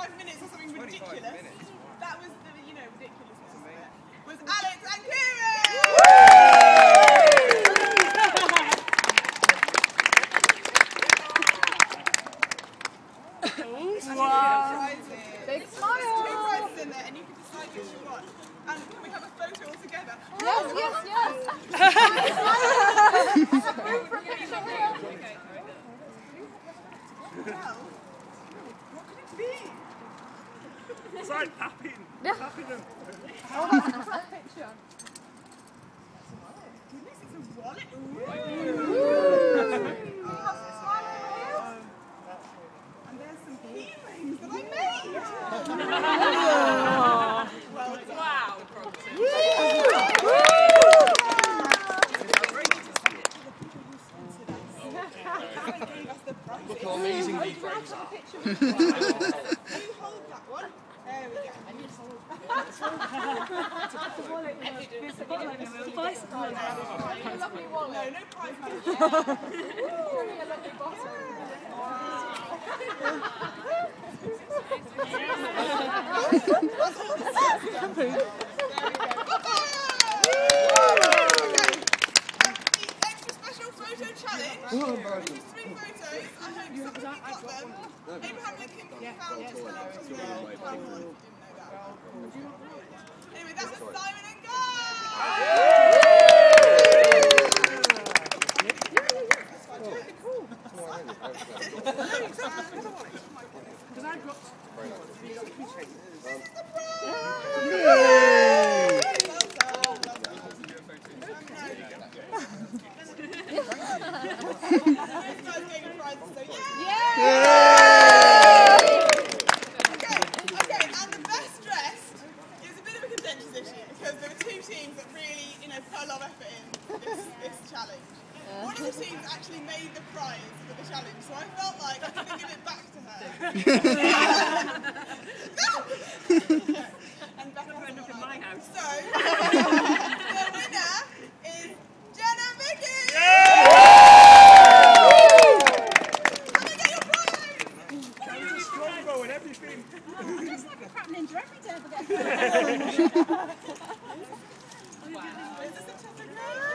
25 minutes or something ridiculous. Minutes. That was the, ridiculousness of it. Was Alex and Kieran! Wow. Big smile. There's 2 prizes in there and you can decide which you want. And can we have a photo all together? Yes. Well, what could it be? It's like tapping them. Oh, that's a picture. Goodness, it's a wallet. Ooh. And there's some key rings that I made. Well, wow. Look how amazing these frames are. Can you hold that one? There we go. Lovely wallet. No prize money. Really a lovely bottle. Challenge, which is 3 photos. I hope some of you got them. Abraham Lincoln found his house on the Anyway, that was Simon and one of the teams actually made the prize for the challenge, so I felt like I couldn't give it back to her. And Becca ended up in my house. So, the winner is Jen and Vicky! Come and get your prize! Strongbow and everything. Just like a crap ninja every day of the day. Is this a chocolate cake?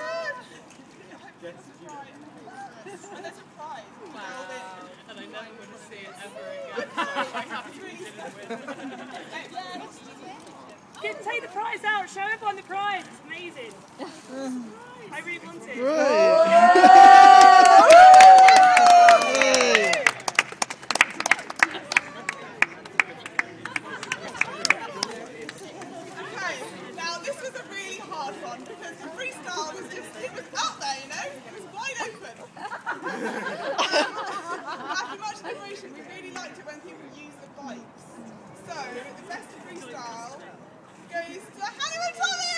And there's a prize. Wow. And I never want to see it ever again. So I'm happy we didn't win. Take the prize out, show everyone the prize, it's amazing. I really want it. Okay, now this was a really hard one because the freestyle was just, it was out there, it was wide open. After much deliberation, we really liked it when people use the bikes. So, the best freestyle goes to Hannah and Tommy!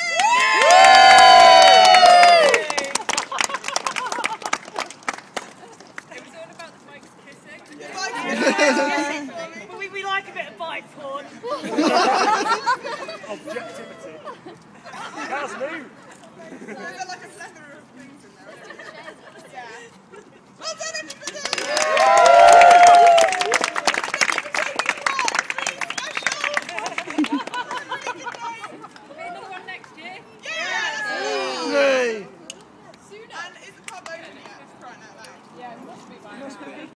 It was all about the bikes kissing. The bikes kissing. But we like a bit of bike porn. Objectivity. Cars move. Was there like a plethora of